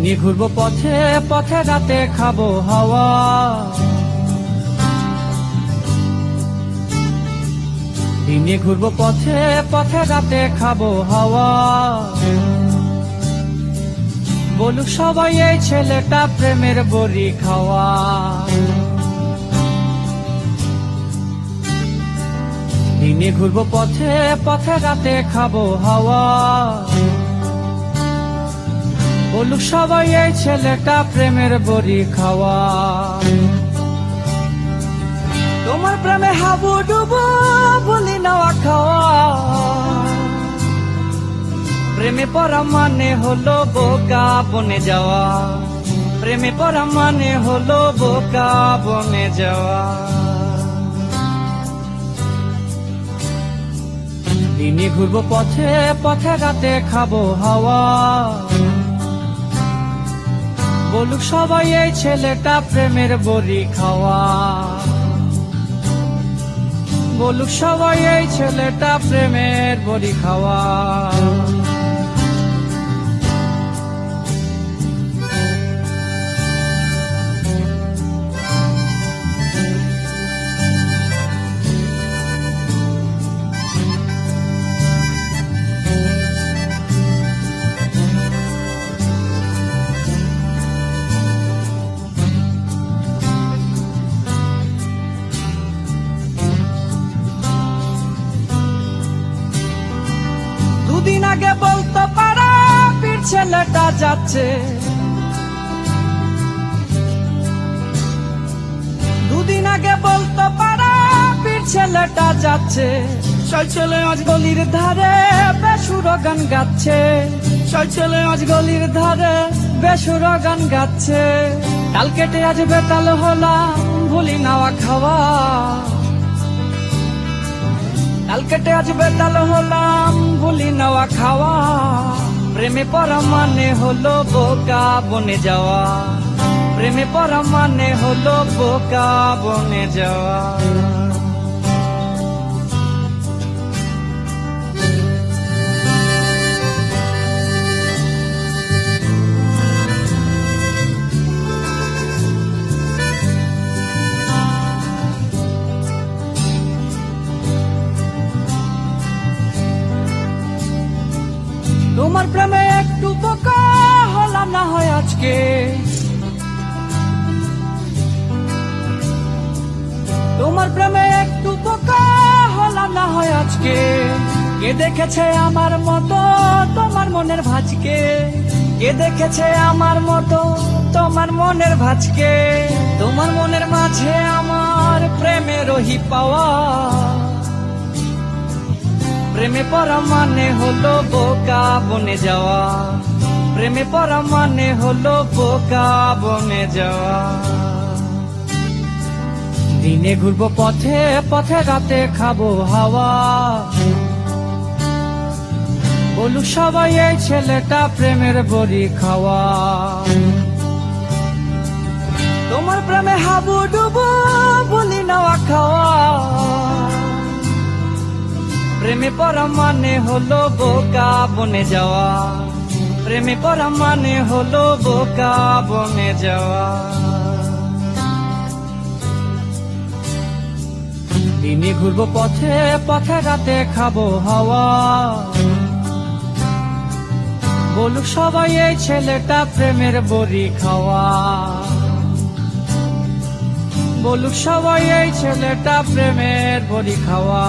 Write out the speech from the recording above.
দিনে ঘুরবো পথে পথে, রাতে খাবো হাওয়া। দিনে ঘুরবো পথে পথে, রাতে খাবো হাওয়া। বলুক সবাই এই ছেলেটা প্রেমের বড়ি খাওয়া। দিনে ঘুরবো পথে পথে, রাতে খাবো হাওয়া। বলুক সবাই এই ছেলেটা প্রেমের বড়ি খাওয়া। তোমার প্রেমে হাবু ডুবো বলি নেওয়া খাওয়া। প্রেমে পড়া মানে হলো বোকা বনে যাওয়া। প্রেমে পড়া মানে হলো বোকা বনে যাওয়া। দিনে ঘুরবো পথে পথে, রাতে খাবো হাওয়া। বলুক সবাই এই ছেলেটা প্রেমের বড়ি খাওয়া। বলুক সবাই এই ছেলেটা প্রেমের বড়ি খাওয়া। দুদিন আগে বলতে পারা পীর ছেলেটা যাচ্ছে। দুদিন আগে বলতে পারা পীর ছেলেটা যাচ্ছে। সেই ছেলে আজ গলির ধারে বেসুর গান গাচ্ছে। সেই ছেলে আজ গলির ধারে বেসুর গান গাচ্ছে। তাল কেটে আজ বেতাল হলাম ভুলি নেওয়া খাওয়া। তাল কেটে আজ বেতাল হলাম ভুলি নেওয়া খাওয়া। প্রেমে পড়া মানে হলো বোকা বনে যাওয়া। প্রেমে পড়া মানে হলো বোকা বনে যাওয়া। তোমার প্রেমে একটু বোকা হলাম না হয় আজকে। তোমার প্রেমে একটু বোকা হলাম না হয় আজকে। কে দেখেছে আমার মতো তোমার মনের ভাজকে। কে দেখেছে আমার মতো তোমার মনের ভাজকে। তোমার মনের মাঝে আমার প্রেমের রহি পাওয়া। প্রেমে পড়া মানে হলো বোকা বনে যাওয়া। প্রেমে পড়া মানে হলো বোকা বনে যাওয়া। দিনে ঘুরবো পথে পথে, রাতে খাবো হাওয়া। বলুক সবাই এই ছেলেটা প্রেমের বড়ি খাওয়া। তোমার প্রেমে হাবু ডুবো বলি নেওয়া খাওয়া। প্রেমে পড়া মানে হলো বোকা বনে যাওয়া। প্রেমে পড়া মানে হলো বোকা বনে যাওয়া। দিনে ঘুরবো পথে পথে, রাতে খাবো হাওয়া। বলুক সবাই এই ছেলেটা প্রেমের বড়ি খাওয়া। বলুক সবাই এই ছেলেটা প্রেমের বড়ি খাওয়া।